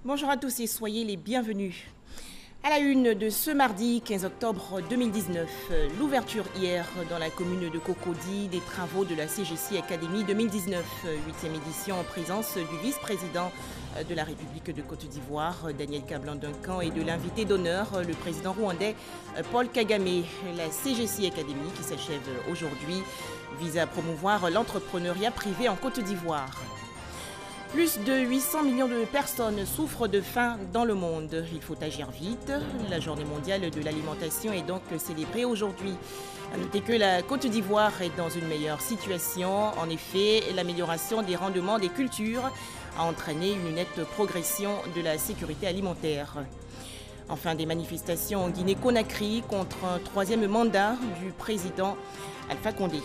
Bonjour à tous et soyez les bienvenus. À la une de ce mardi 15 octobre 2019, l'ouverture hier dans la commune de Cocody des travaux de la CGC Academy 2019, 8e édition en présence du vice-président de la République de Côte d'Ivoire, Daniel Kablan-Duncan, et de l'invité d'honneur, le président rwandais Paul Kagame. La CGC Academy, qui s'achève aujourd'hui, vise à promouvoir l'entrepreneuriat privé en Côte d'Ivoire. Plus de 800 millions de personnes souffrent de faim dans le monde. Il faut agir vite. La journée mondiale de l'alimentation est donc célébrée aujourd'hui. À noter que la Côte d'Ivoire est dans une meilleure situation. En effet, l'amélioration des rendements des cultures a entraîné une nette progression de la sécurité alimentaire. Enfin, des manifestations en Guinée-Conakry contre un troisième mandat du président Alpha Condé.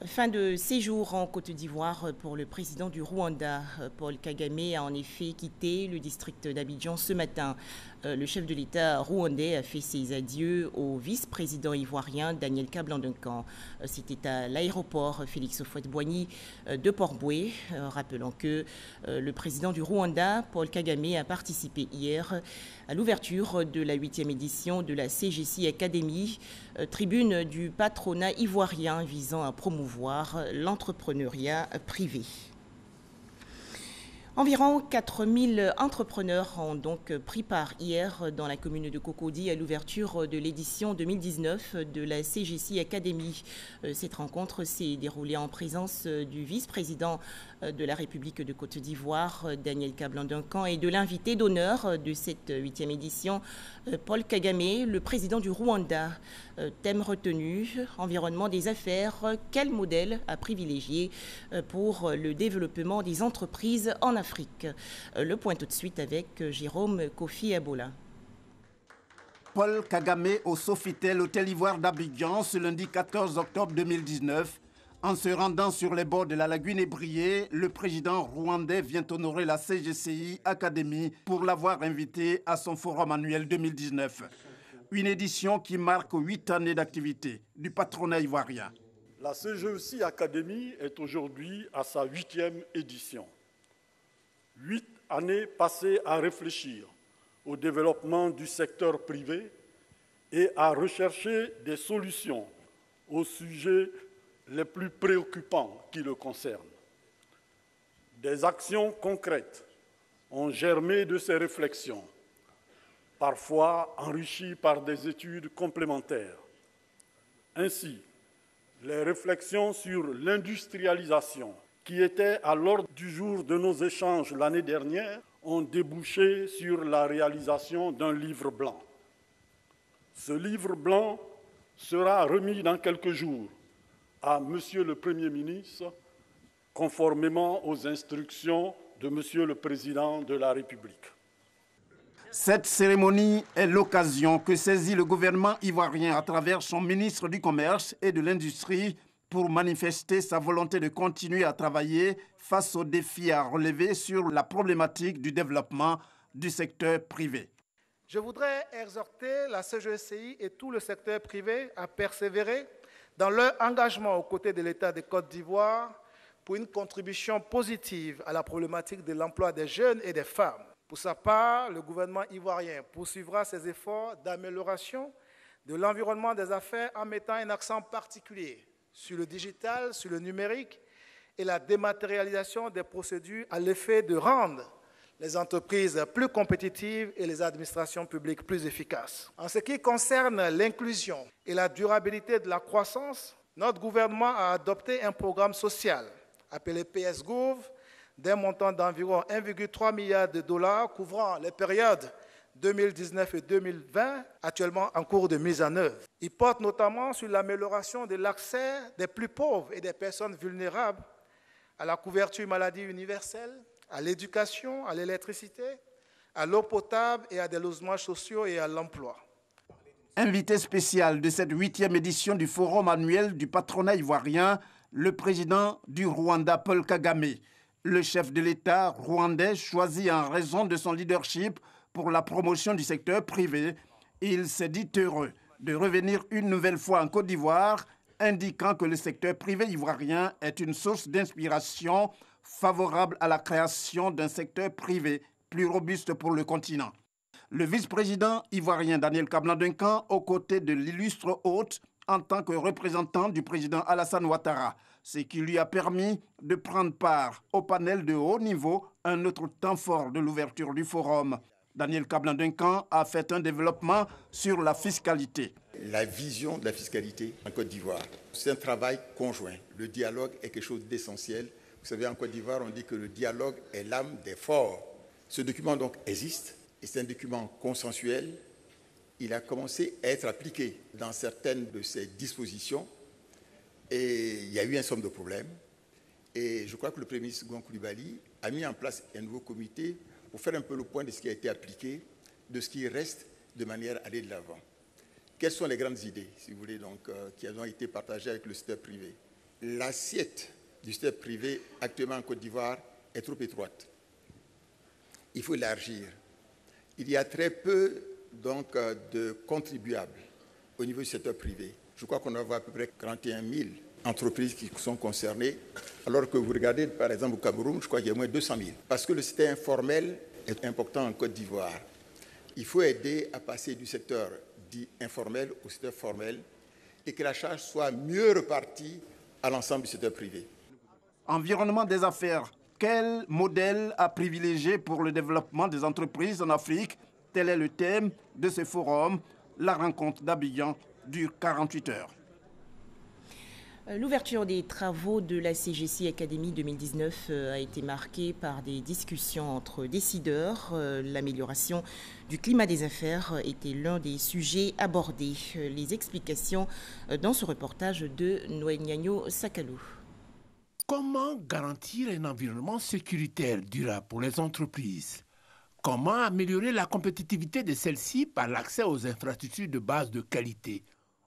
Fin de séjour en Côte d'Ivoire pour le président du Rwanda. Paul Kagame a en effet quitté le district d'Abidjan ce matin. Le chef de l'État rwandais a fait ses adieux au vice-président ivoirien Daniel Kablan-Duncan. C'était à l'aéroport Félix Houphouët-Boigny de Port-Bouët. Rappelant que le président du Rwanda, Paul Kagame, a participé hier à l'ouverture de la 8e édition de la CGC Academy, tribune du patronat ivoirien visant à promouvoir l'entrepreneuriat privé. Environ 4000 entrepreneurs ont donc pris part hier dans la commune de Cocody à l'ouverture de l'édition 2019 de la CGC Academy. Cette rencontre s'est déroulée en présence du vice-président de la République de Côte d'Ivoire, Daniel Kablan-Duncan, et de l'invité d'honneur de cette 8e édition, Paul Kagame, le président du Rwanda. Thème retenu, environnement des affaires, quel modèle à privilégier pour le développement des entreprises en Afrique. Le point tout de suite avec Jérôme Kofi Ebola. Paul Kagame au Sofitel, hôtel Ivoire d'Abidjan, ce lundi 14 octobre 2019. En se rendant sur les bords de la lagune ébriée, le président rwandais vient honorer la CGCI Academy pour l'avoir invité à son forum annuel 2019. Une édition qui marque 8 années d'activité du patronat ivoirien. La CGCI Academy est aujourd'hui à sa 8e édition. 8 années passées à réfléchir au développement du secteur privé et à rechercher des solutions aux sujets les plus préoccupants qui le concernent. Des actions concrètes ont germé de ces réflexions, parfois enrichies par des études complémentaires. Ainsi, les réflexions sur l'industrialisation, qui étaient à l'ordre du jour de nos échanges l'année dernière, ont débouché sur la réalisation d'un livre blanc. Ce livre blanc sera remis dans quelques jours à Monsieur le Premier ministre, conformément aux instructions de Monsieur le Président de la République. Cette cérémonie est l'occasion que saisit le gouvernement ivoirien à travers son ministre du Commerce et de l'Industrie pour manifester sa volonté de continuer à travailler face aux défis à relever sur la problématique du développement du secteur privé. Je voudrais exhorter la CGCI et tout le secteur privé à persévérer dans leur engagement aux côtés de l'État de Côte d'Ivoire pour une contribution positive à la problématique de l'emploi des jeunes et des femmes. Pour sa part, le gouvernement ivoirien poursuivra ses efforts d'amélioration de l'environnement des affaires en mettant un accent particulier sur le digital, sur le numérique et la dématérialisation des procédures à l'effet de rendre les entreprises plus compétitives et les administrations publiques plus efficaces. En ce qui concerne l'inclusion et la durabilité de la croissance, notre gouvernement a adopté un programme social appelé PSGouv d'un montant d'environ 1,3 milliard de dollars couvrant les périodes 2019 et 2020, actuellement en cours de mise en œuvre. Il porte notamment sur l'amélioration de l'accès des plus pauvres et des personnes vulnérables à la couverture maladie universelle, à l'éducation, à l'électricité, à l'eau potable et à des logements sociaux et à l'emploi. Invité spécial de cette 8e édition du Forum annuel du patronat ivoirien, le président du Rwanda, Paul Kagame. Le chef de l'État rwandais choisi en raison de son leadership pour la promotion du secteur privé. Il s'est dit heureux de revenir une nouvelle fois en Côte d'Ivoire, indiquant que le secteur privé ivoirien est une source d'inspiration favorable à la création d'un secteur privé plus robuste pour le continent. Le vice-président ivoirien Daniel Kablan-Duncan, aux côtés de l'illustre hôte, en tant que représentant du président Alassane Ouattara, ce qui lui a permis de prendre part au panel de haut niveau, un autre temps fort de l'ouverture du forum. Daniel Kablan-Duncan a fait un développement sur la fiscalité. La vision de la fiscalité en Côte d'Ivoire, c'est un travail conjoint. Le dialogue est quelque chose d'essentiel. Vous savez, en Côte d'Ivoire, on dit que le dialogue est l'âme des forts. Ce document donc existe et c'est un document consensuel. Il a commencé à être appliqué dans certaines de ses dispositions et il y a eu un somme de problèmes. Et je crois que le Premier ministre Gouan Coulibaly a mis en place un nouveau comité pour faire un peu le point de ce qui a été appliqué, de ce qui reste, de manière à aller de l'avant. Quelles sont les grandes idées, si vous voulez, donc, qui ont été partagées avec le secteur privé? L'assiette du secteur privé actuellement en Côte d'Ivoire est trop étroite. Il faut élargir. Il y a très peu donc, de contribuables au niveau du secteur privé. Je crois qu'on va avoir à peu près 41 000 entreprises qui sont concernées, alors que vous regardez par exemple au Cameroun, je crois qu'il y a au moins 200 000. Parce que le secteur informel est important en Côte d'Ivoire. Il faut aider à passer du secteur dit informel au secteur formel et que la charge soit mieux repartie à l'ensemble du secteur privé. Environnement des affaires. Quel modèle à privilégier pour le développement des entreprises en Afrique? Tel est le thème de ce forum. La rencontre d'Abidjan dure 48 heures. L'ouverture des travaux de la CGC Academy 2019 a été marquée par des discussions entre décideurs. L'amélioration du climat des affaires était l'un des sujets abordés. Les explications dans ce reportage de Noéniagno Sakalou. Comment garantir un environnement sécuritaire durable pour les entreprises? Comment améliorer la compétitivité de celles-ci par l'accès aux infrastructures de base de qualité?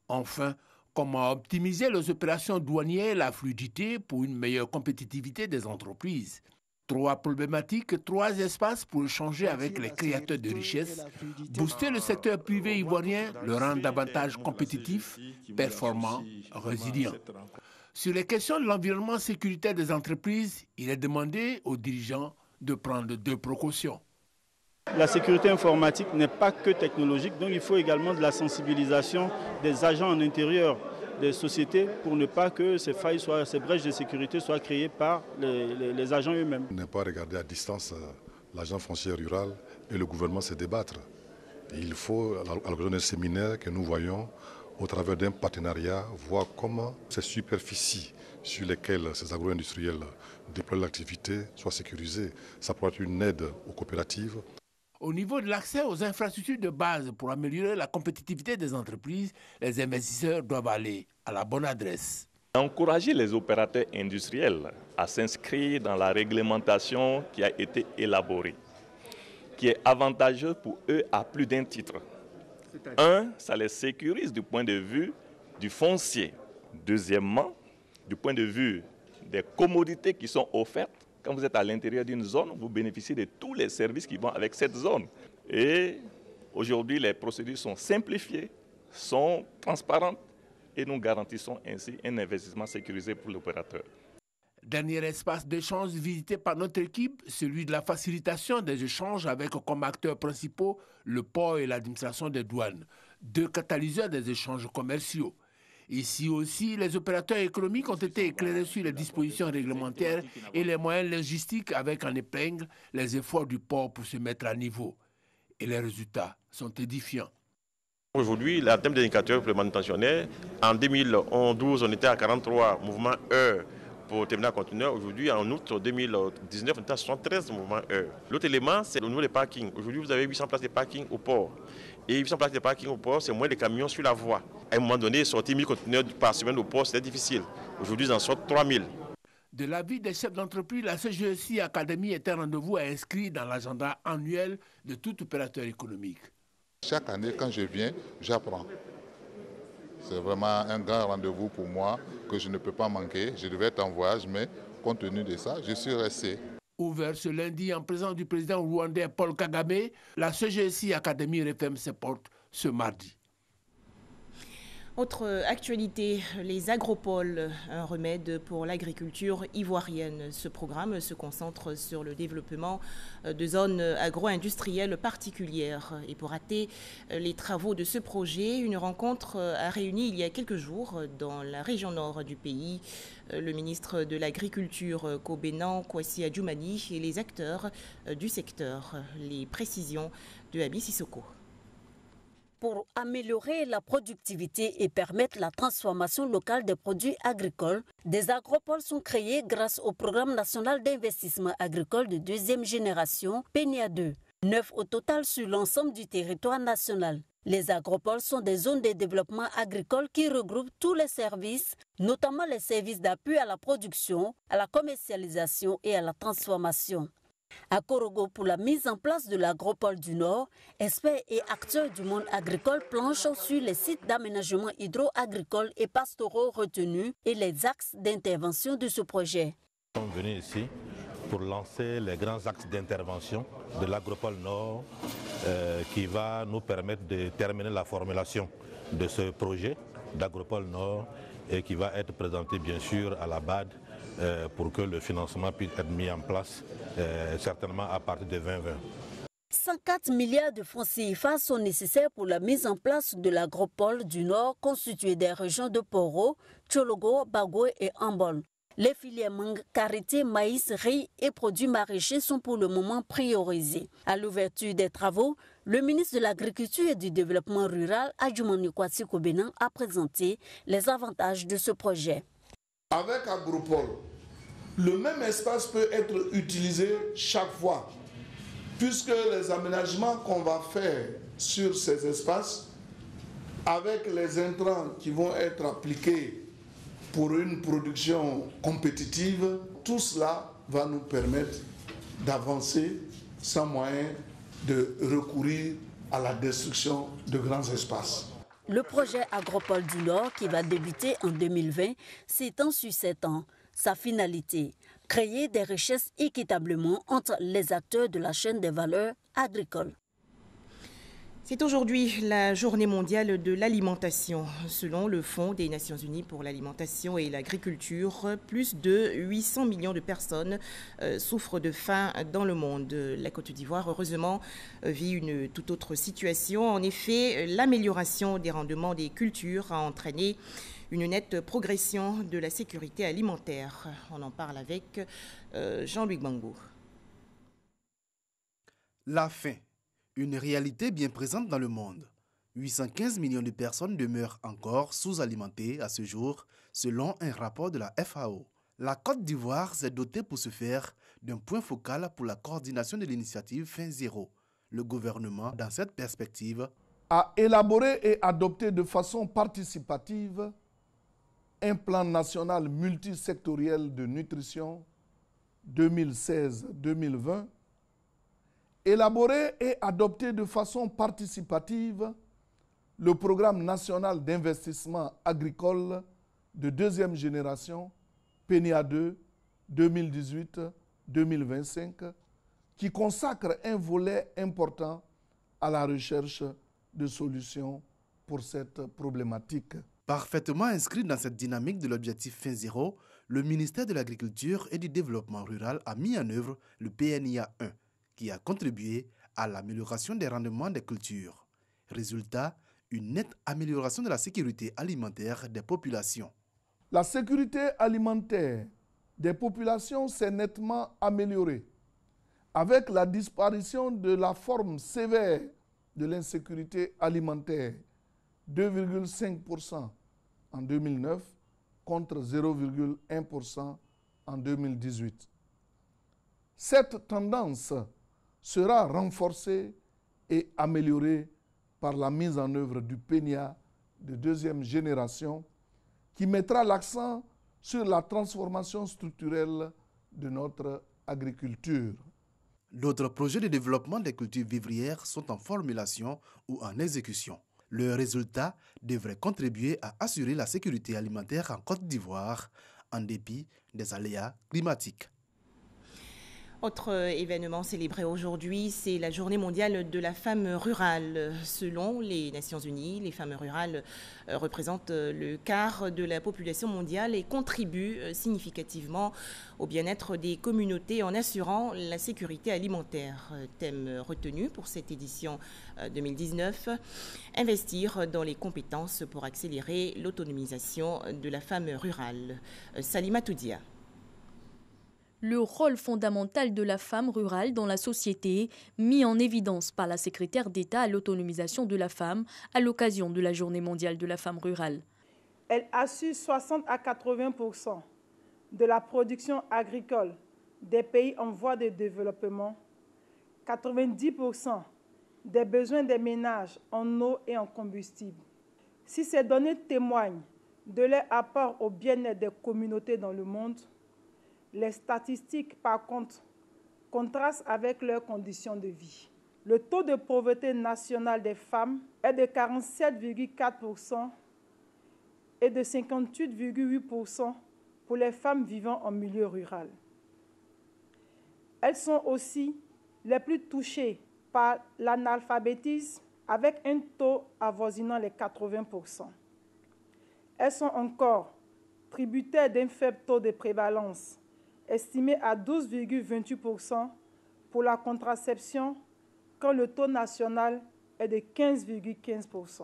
Enfin, comment optimiser les opérations douanières et la fluidité pour une meilleure compétitivité des entreprises? 3 problématiques, 3 espaces pour échanger avec les créateurs de richesses, booster le secteur privé ivoirien, le rendre davantage compétitif, performant, résilient. Sur les questions de l'environnement sécuritaire des entreprises, il est demandé aux dirigeants de prendre 2 précautions. La sécurité informatique n'est pas que technologique, donc il faut également de la sensibilisation des agents en intérieur des sociétés pour ne pas que ces failles, ces brèches de sécurité soient créées par les agents eux-mêmes. Ne pas regarder à distance l'agent foncier rural et le gouvernement se débattre. Il faut, à l'occasion d'un séminaire que nous voyons, au travers d'un partenariat, voir comment ces superficies sur lesquelles ces agro-industriels déploient l'activité soient sécurisées. Ça pourrait être une aide aux coopératives. Au niveau de l'accès aux infrastructures de base pour améliorer la compétitivité des entreprises, les investisseurs doivent aller à la bonne adresse. Encourager les opérateurs industriels à s'inscrire dans la réglementation qui a été élaborée, qui est avantageuse pour eux à plus d'un titre. Un, ça les sécurise du point de vue du foncier. Deuxièmement, du point de vue des commodités qui sont offertes. Quand vous êtes à l'intérieur d'une zone, vous bénéficiez de tous les services qui vont avec cette zone. Et aujourd'hui, les procédures sont simplifiées, sont transparentes et nous garantissons ainsi un investissement sécurisé pour l'opérateur. Dernier espace d'échange visité par notre équipe, celui de la facilitation des échanges avec comme acteurs principaux le port et l'administration des douanes, 2 catalyseurs des échanges commerciaux. Ici aussi, les opérateurs économiques ont été éclairés sur les dispositions réglementaires et les moyens logistiques avec en épingle les efforts du port pour se mettre à niveau. Et les résultats sont édifiants. Aujourd'hui, en termes d'indicateurs manutentionnaires, en 2012, on était à 43 mouvements heure pour terminal conteneur. Aujourd'hui, en août 2019, on était à 73 mouvements heure. L'autre élément, c'est au niveau des parkings. Aujourd'hui, vous avez 800 places de parking au port. Et 800 places de parking au port, c'est moins de camions sur la voie. À un moment donné, sortir 1000 conteneurs par semaine au port, c'était difficile. Aujourd'hui, ils en sortent 3000. De l'avis des chefs d'entreprise, la CGC Academy est un rendez-vous à inscrire dans l'agenda annuel de tout opérateur économique. Chaque année, quand je viens, j'apprends. C'est vraiment un grand rendez-vous pour moi que je ne peux pas manquer. Je devais être en voyage, mais compte tenu de ça, je suis resté. Ouvert ce lundi en présence du président rwandais Paul Kagame, la CGC Academy referme ses portes ce mardi. Autre actualité, les agropoles, un remède pour l'agriculture ivoirienne. Ce programme se concentre sur le développement de zones agro-industrielles particulières. Et pour hâter les travaux de ce projet, une rencontre a réuni il y a quelques jours dans la région nord du pays le ministre de l'Agriculture, Kobenan Kwasi Adjoumani, et les acteurs du secteur. Les précisions de Abi Sissoko. Pour améliorer la productivité et permettre la transformation locale des produits agricoles, des agropoles sont créés grâce au Programme national d'investissement agricole de deuxième génération, PENIA 2, 9 au total sur l'ensemble du territoire national. Les agropoles sont des zones de développement agricole qui regroupent tous les services, notamment les services d'appui à la production, à la commercialisation et à la transformation. À Korogo, pour la mise en place de l'agropole du Nord, experts et acteurs du monde agricole planchent sur les sites d'aménagement hydro-agricole et pastoraux retenus et les axes d'intervention de ce projet. Nous sommes venus ici pour lancer les grands axes d'intervention de l'agropole Nord qui va nous permettre de terminer la formulation de ce projet d'agropole Nord et qui va être présenté bien sûr à la BAD pour que le financement puisse être mis en place certainement à partir de 2020. 104 milliards de francs CFA sont nécessaires pour la mise en place de l'agropole du Nord constituée des régions de Poro, Tchologo, Bago et Ambon. Les filières mangue, karité, maïs, riz et produits maraîchers sont pour le moment priorisés. À l'ouverture des travaux, le ministre de l'Agriculture et du Développement rural, Adjoumani Kwasi Kobenan, a présenté les avantages de ce projet. Avec Agropole, le même espace peut être utilisé chaque fois, puisque les aménagements qu'on va faire sur ces espaces, avec les intrants qui vont être appliqués pour une production compétitive, tout cela va nous permettre d'avancer sans moyen de recourir à la destruction de grands espaces. Le projet Agropole du Nord, qui va débuter en 2020, s'étend sur 7 ans. Sa finalité, créer des richesses équitablement entre les acteurs de la chaîne des valeurs agricoles. C'est aujourd'hui la journée mondiale de l'alimentation. Selon le Fonds des Nations Unies pour l'alimentation et l'agriculture, plus de 800 millions de personnes souffrent de faim dans le monde. La Côte d'Ivoire, heureusement, vit une toute autre situation. En effet, l'amélioration des rendements des cultures a entraîné une nette progression de la sécurité alimentaire. On en parle avec Jean-Luc Bango. La faim. Une réalité bien présente dans le monde. 815 millions de personnes demeurent encore sous-alimentées à ce jour, selon un rapport de la FAO. La Côte d'Ivoire s'est dotée pour ce faire d'un point focal pour la coordination de l'initiative Faim Zéro. Le gouvernement, dans cette perspective, a élaboré et adopté de façon participative un plan national multisectoriel de nutrition 2016-2020, élaboré et adopté de façon participative le programme national d'investissement agricole de deuxième génération, PENIA 2, 2018-2025, qui consacre un volet important à la recherche de solutions pour cette problématique. Parfaitement inscrit dans cette dynamique de l'objectif Faim Zéro, le ministère de l'Agriculture et du Développement rural a mis en œuvre le PNIA 1, qui a contribué à l'amélioration des rendements des cultures. Résultat, une nette amélioration de la sécurité alimentaire des populations. La sécurité alimentaire des populations s'est nettement améliorée, avec la disparition de la forme sévère de l'insécurité alimentaire, 2,5% en 2009 contre 0,1% en 2018. Cette tendance sera renforcée et améliorée par la mise en œuvre du PENIA de deuxième génération qui mettra l'accent sur la transformation structurelle de notre agriculture. D'autres projets de développement des cultures vivrières sont en formulation ou en exécution. Le résultat devrait contribuer à assurer la sécurité alimentaire en Côte d'Ivoire en dépit des aléas climatiques. Autre événement célébré aujourd'hui, c'est la Journée mondiale de la femme rurale. Selon les Nations Unies, les femmes rurales représentent le quart de la population mondiale et contribuent significativement au bien-être des communautés en assurant la sécurité alimentaire. Thème retenu pour cette édition 2019, investir dans les compétences pour accélérer l'autonomisation de la femme rurale. Salima Toudia. Le rôle fondamental de la femme rurale dans la société, mis en évidence par la secrétaire d'État à l'autonomisation de la femme à l'occasion de la Journée mondiale de la femme rurale. Elle assure 60 à 80% de la production agricole des pays en voie de développement, 90% des besoins des ménages en eau et en combustible. Si ces données témoignent de leur apport au bien-être des communautés dans le monde, les statistiques, par contre, contrastent avec leurs conditions de vie. Le taux de pauvreté nationale des femmes est de 47,4% et de 58,8% pour les femmes vivant en milieu rural. Elles sont aussi les plus touchées par l'analphabétisme, avec un taux avoisinant les 80%. Elles sont encore tributaires d'un faible taux de prévalence, estimé à 12,28% pour la contraception, quand le taux national est de 15,15%.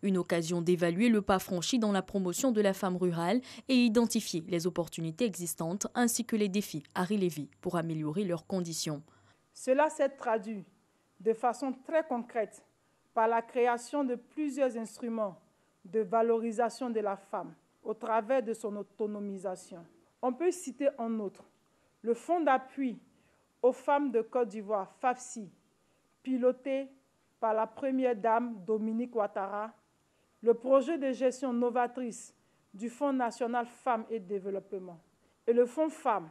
Une occasion d'évaluer le pas franchi dans la promotion de la femme rurale et identifier les opportunités existantes ainsi que les défis à relever pour améliorer leurs conditions. Cela s'est traduit de façon très concrète par la création de plusieurs instruments de valorisation de la femme au travers de son autonomisation. On peut citer en outre le Fonds d'appui aux femmes de Côte d'Ivoire, FAFSI, piloté par la première dame Dominique Ouattara, le projet de gestion novatrice du Fonds national Femmes et Développement et le Fonds Femmes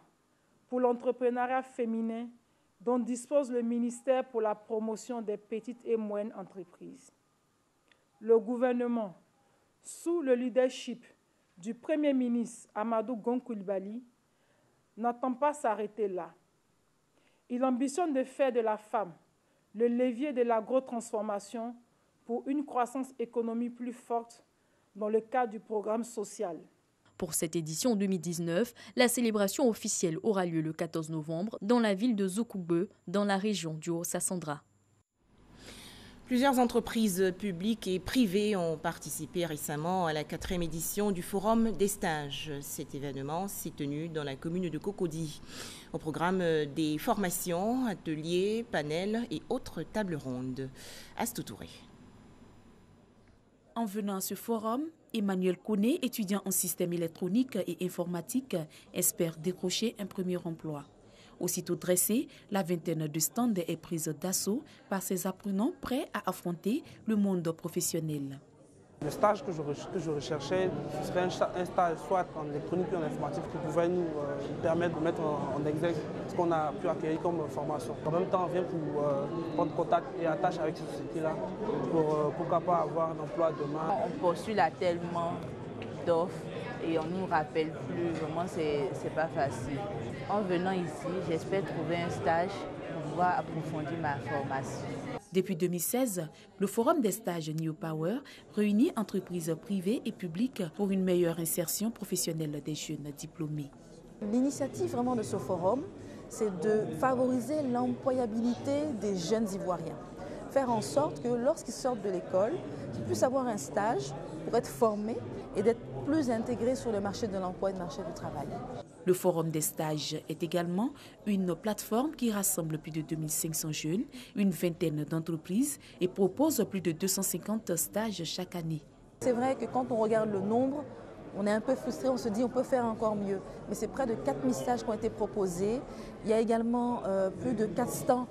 pour l'entrepreneuriat féminin dont dispose le ministère pour la promotion des petites et moyennes entreprises. Le gouvernement, sous le leadership du Premier ministre Amadou Gon Coulibaly, n'entend pas s'arrêter là. Il ambitionne de faire de la femme le levier de l'agrotransformation pour une croissance économique plus forte dans le cadre du programme social. Pour cette édition 2019, la célébration officielle aura lieu le 14 novembre dans la ville de Zoukoube, dans la région du Haut-Sassandra. Plusieurs entreprises publiques et privées ont participé récemment à la 4e édition du Forum des stages. Cet événement s'est tenu dans la commune de Cocody. Au programme des formations, ateliers, panels et autres tables rondes. Astou Touré. En venant à ce forum, Emmanuel Koné, étudiant en système électronique et informatique, espère décrocher un premier emploi. Aussitôt dressée, la vingtaine de stands est prise d'assaut par ces apprenants prêts à affronter le monde professionnel. Le stage que je recherchais serait un stage soit en électronique ou en informatique qui pouvait nous permettre de mettre en exergue ce qu'on a pu acquérir comme formation. En même temps, on vient pour prendre contact et attache avec cette société-là pour pourquoi pas avoir un emploi demain. On postule à tellement d'offres et on ne nous rappelle plus. Vraiment, c'est pas facile. En venant ici, j'espère trouver un stage pour pouvoir approfondir ma formation. Depuis 2016, le Forum des stages New Power réunit entreprises privées et publiques pour une meilleure insertion professionnelle des jeunes diplômés. L'initiative vraiment de ce forum, c'est de favoriser l'employabilité des jeunes Ivoiriens. Faire en sorte que lorsqu'ils sortent de l'école, qu'ils puissent avoir un stage pour être formés et d'être plus intégrés sur le marché de l'emploi et le marché du travail. Le Forum des stages est également une plateforme qui rassemble plus de 2500 jeunes, une vingtaine d'entreprises et propose plus de 250 stages chaque année. C'est vrai que quand on regarde le nombre, on est un peu frustré, on se dit on peut faire encore mieux. Mais c'est près de 4000 stages qui ont été proposés. Il y a également plus de 400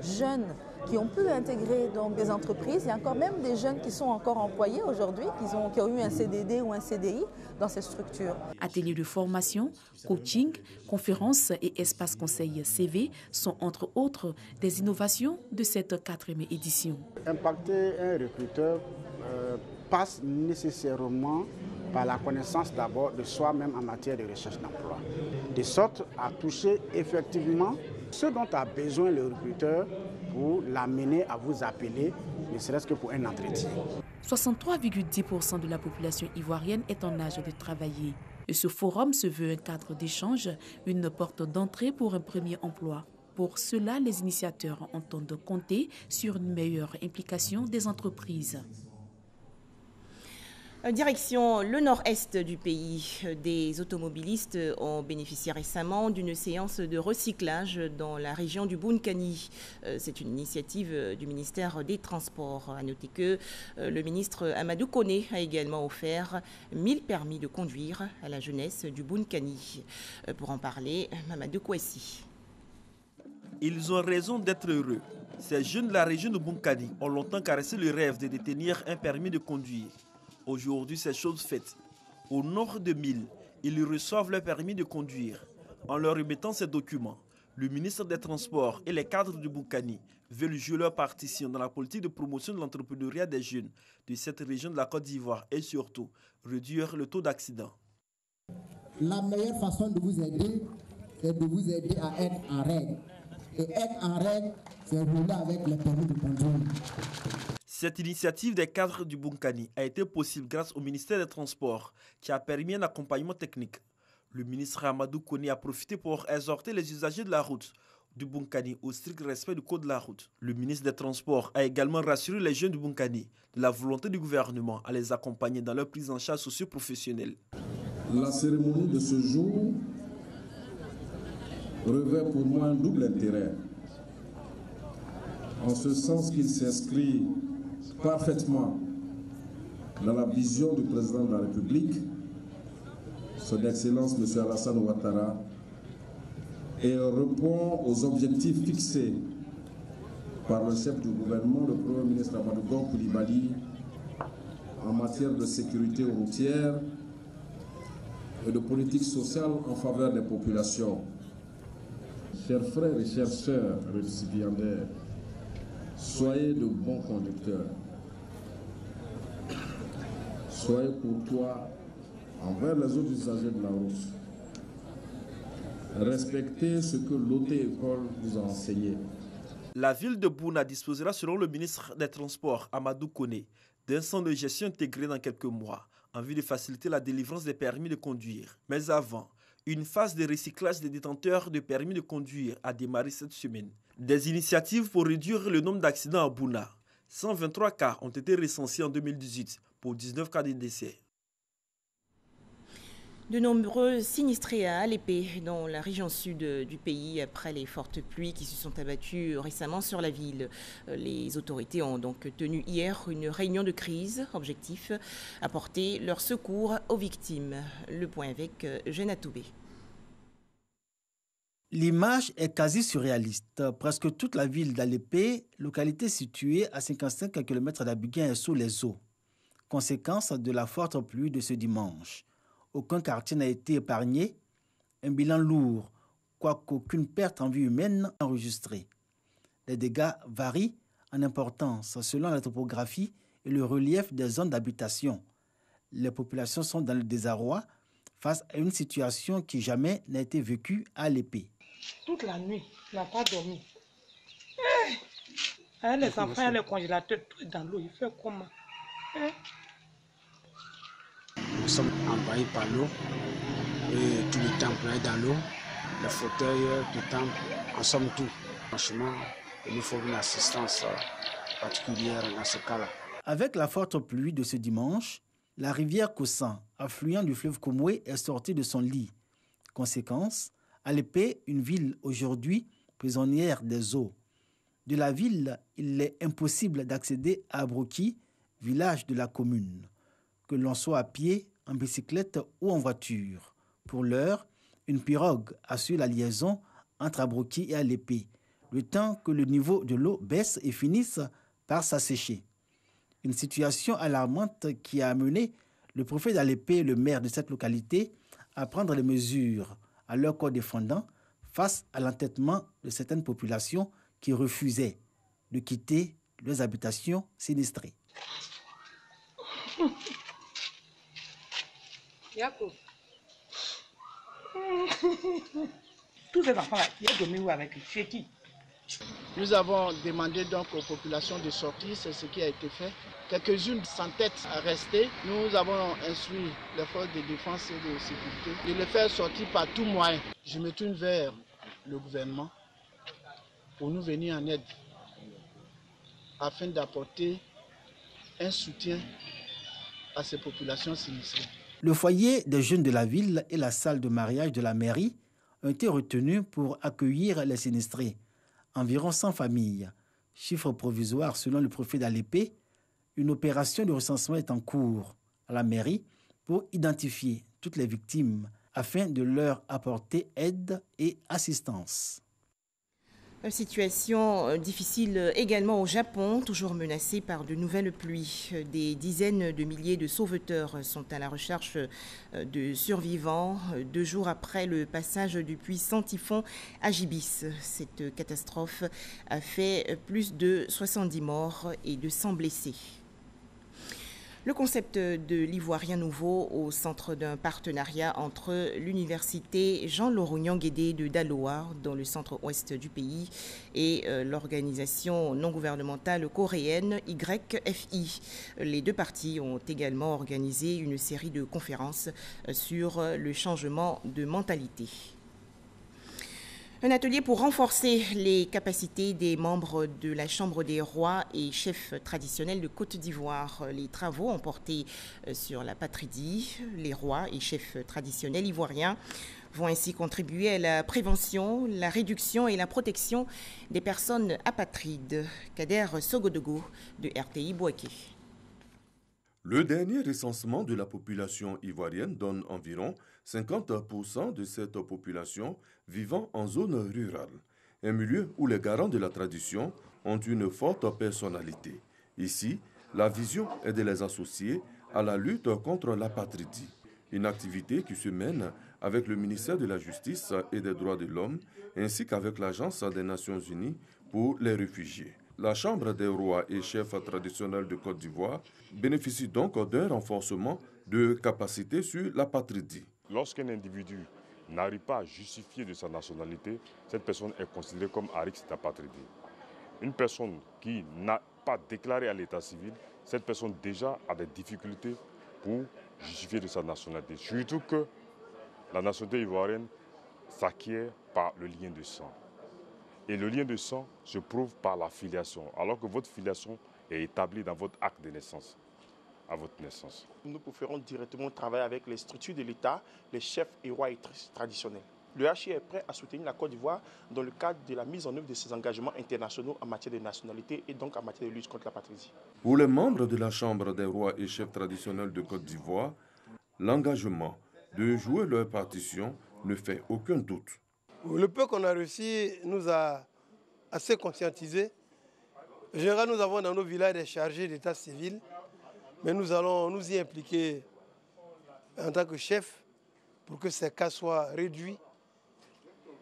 jeunes qui ont pu intégrer donc, des entreprises. Il y a encore même des jeunes qui sont encore employés aujourd'hui, qui ont eu un CDD ou un CDI dans ces structures. Ateliers de formation, coaching, conférences et espaces conseil CV sont entre autres des innovations de cette 4e édition. Impacter un recruteur passe nécessairement par la connaissance d'abord de soi-même en matière de recherche d'emploi, de sorte à toucher effectivement Ce dont a besoin le recruteur pour l'amener à vous appeler, ne serait-ce que pour un entretien. 63,10% de la population ivoirienne est en âge de travailler. Et ce forum se veut un cadre d'échange, une porte d'entrée pour un premier emploi. Pour cela, les initiateurs entendent compter sur une meilleure implication des entreprises. Direction le nord-est du pays, des automobilistes ont bénéficié récemment d'une séance de recyclage dans la région du Bounkani. C'est une initiative du ministère des Transports. À noter que le ministre Amadou Koné a également offert 1000 permis de conduire à la jeunesse du Bounkani. Pour en parler, Mamadou Kouessi. Ils ont raison d'être heureux. Ces jeunes de la région de Bounkani ont longtemps caressé le rêve de détenir un permis de conduire. Aujourd'hui, c'est chose faite. Au nord de 1000, ils reçoivent leur permis de conduire. En leur remettant ces documents, le ministre des Transports et les cadres du Bounkani veulent jouer leur partition dans la politique de promotion de l'entrepreneuriat des jeunes de cette région de la Côte d'Ivoire et surtout réduire le taux d'accident. La meilleure façon de vous aider, c'est de vous aider à être en règle. Et être en règle, c'est rouler avec le permis de conduire. Cette initiative des cadres du Bounkani a été possible grâce au ministère des Transports qui a permis un accompagnement technique. Le ministre Amadou Koné a profité pour exhorter les usagers de la route du Bounkani au strict respect du code de la route. Le ministre des Transports a également rassuré les jeunes du Bounkani de la volonté du gouvernement à les accompagner dans leur prise en charge socio-professionnelle. La cérémonie de ce jour revêt pour moi un double intérêt, en ce sens qu'il s'inscrit parfaitement dans la vision du président de la République, son Excellence M. Alassane Ouattara, et répond aux objectifs fixés par le chef du gouvernement, le Premier ministre Amadou Koulibaly, en matière de sécurité routière et de politique sociale en faveur des populations. Chers frères et chères sœurs récipiendaires, soyez de bons conducteurs. Soyez courtois envers les autres usagers de la route. Respectez ce que l'auto-école vous a enseigné. La ville de Bouna disposera, selon le ministre des Transports, Amadou Koné, d'un centre de gestion intégré dans quelques mois, en vue de faciliter la délivrance des permis de conduire. Mais avant, une phase de recyclage des détenteurs de permis de conduire a démarré cette semaine. Des initiatives pour réduire le nombre d'accidents à Bouna. 123 cas ont été recensés en 2018 pour 19 cas de décès. De nombreux sinistrés à Alépé, dans la région sud du pays, après les fortes pluies qui se sont abattues récemment sur la ville. Les autorités ont donc tenu hier une réunion de crise. Objectif, apporter leur secours aux victimes. Le point avec Eugène Toubé. L'image est quasi surréaliste. Presque toute la ville d'Alépé, localité située à 55 km d'Abidjan, est sous les eaux. Conséquence de la forte pluie de ce dimanche. Aucun quartier n'a été épargné. Un bilan lourd, quoiqu'aucune perte en vie humaine enregistrée. Les dégâts varient en importance selon la topographie et le relief des zones d'habitation. Les populations sont dans le désarroi face à une situation qui jamais n'a été vécue à Alépé. Toute la nuit, on n'a pas dormi. Les enfants, les congélateurs, tout est dans l'eau. Il fait comment? Nous sommes envahis par l'eau et tout le temps employé dans l'eau. Les fauteuils, tout le temps, en somme tout. Franchement, il nous faut une assistance particulière dans ce cas-là. Avec la forte pluie de ce dimanche, la rivière Koussan, affluent du fleuve Komoué, est sortie de son lit. Conséquence, Alépé, une ville aujourd'hui prisonnière des eaux. De la ville, il est impossible d'accéder à Abroki, village de la commune. Que l'on soit à pied, en bicyclette ou en voiture. Pour l'heure, une pirogue assure la liaison entre Abroki et Alépé, le temps que le niveau de l'eau baisse et finisse par s'assécher. Une situation alarmante qui a amené le préfet d'Alépé et le maire de cette localité à prendre les mesures à leur corps défendant face à l'entêtement de certaines populations qui refusaient de quitter leurs habitations sinistrées. Tous ces enfants-là, il y a dormi où avec eux? Chez qui? Nous avons demandé donc aux populations de sortir, c'est ce qui a été fait. Quelques-unes s'entêtent à rester. Nous avons instruit les forces de défense et de sécurité de les faire sortir par tout moyen. Je me tourne vers le gouvernement pour nous venir en aide afin d'apporter un soutien à ces populations sinistrées. Le foyer des jeunes de la ville et la salle de mariage de la mairie ont été retenus pour accueillir les sinistrés. Environ 100 familles. Chiffre provisoire selon le préfet d'Alépé. Une opération de recensement est en cours à la mairie pour identifier toutes les victimes afin de leur apporter aide et assistance. Situation difficile également au Japon, toujours menacé par de nouvelles pluies. Des dizaines de milliers de sauveteurs sont à la recherche de survivants 2 jours après le passage du puissant typhon Hagibis. Cette catastrophe a fait plus de 70 morts et 200 blessés. Le concept de l'Ivoirien nouveau au centre d'un partenariat entre l'université Jean-Laurent Guédé de Daloa, dans le centre-ouest du pays, et l'organisation non gouvernementale coréenne YFI. Les deux parties ont également organisé une série de conférences sur le changement de mentalité. Un atelier pour renforcer les capacités des membres de la Chambre des rois et chefs traditionnels de Côte d'Ivoire. Les travaux ont porté sur la patridie. Les rois et chefs traditionnels ivoiriens vont ainsi contribuer à la prévention, la réduction et la protection des personnes apatrides. Kader Sogodogo de RTI Bouaké. Le dernier recensement de la population ivoirienne donne environ 50% de cette population vivant en zone rurale, un milieu où les garants de la tradition ont une forte personnalité. Ici, la vision est de les associer à la lutte contre l'apatridie, une activité qui se mène avec le ministère de la Justice et des Droits de l'Homme ainsi qu'avec l'Agence des Nations Unies pour les réfugiés. La Chambre des rois et chefs traditionnels de Côte d'Ivoire bénéficie donc d'un renforcement de capacité sur l'apatridie. Lorsqu'un individu n'arrive pas à justifier de sa nationalité, cette personne est considérée comme à risque d'apatridie. Une personne qui n'a pas déclaré à l'état civil, cette personne déjà a des difficultés pour justifier de sa nationalité. Surtout que la nationalité ivoirienne s'acquiert par le lien de sang. Et le lien de sang se prouve par la filiation, alors que votre filiation est établie dans votre acte de naissance, à votre naissance. Nous préférons directement travailler avec les structures de l'État, les chefs et rois traditionnels. Le HI est prêt à soutenir la Côte d'Ivoire dans le cadre de la mise en œuvre de ses engagements internationaux en matière de nationalité et donc en matière de lutte contre l'apatridie. Pour les membres de la Chambre des rois et chefs traditionnels de Côte d'Ivoire, l'engagement de jouer leur partition ne fait aucun doute. Le peu qu'on a reçu nous a assez conscientisés. En général, nous avons dans nos villages des chargés d'état civil, mais nous allons nous y impliquer en tant que chef pour que ces cas soient réduits,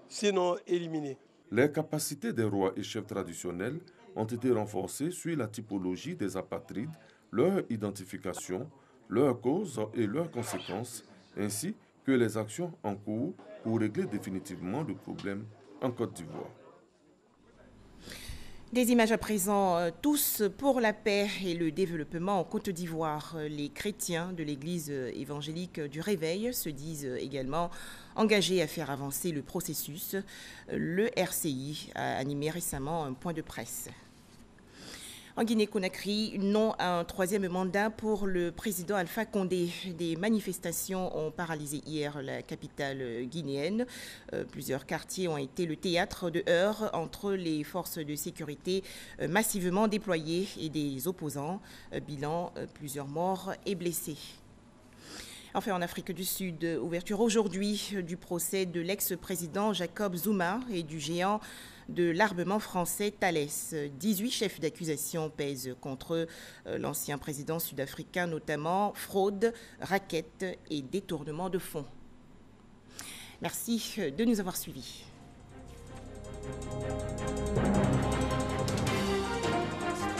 sinon éliminés. Les capacités des rois et chefs traditionnels ont été renforcées sur la typologie des apatrides, leur identification, leurs causes et leurs conséquences, ainsi que les actions en cours pour régler définitivement le problème en Côte d'Ivoire. Des images à présent, tous pour la paix et le développement en Côte d'Ivoire. Les chrétiens de l'église évangélique du Réveil se disent également engagés à faire avancer le processus. Le RCI a animé récemment un point de presse. En Guinée-Conakry, non à un troisième mandat pour le président Alpha Condé. Des manifestations ont paralysé hier la capitale guinéenne. Plusieurs quartiers ont été le théâtre de heurts entre les forces de sécurité massivement déployées et des opposants. Bilan, plusieurs morts et blessés. Enfin, en Afrique du Sud, ouverture aujourd'hui du procès de l'ex-président Jacob Zuma et du géant de l'armement français Thales. 18 chefs d'accusation pèsent contre l'ancien président sud-africain, notamment fraude, racket et détournement de fonds. Merci de nous avoir suivis.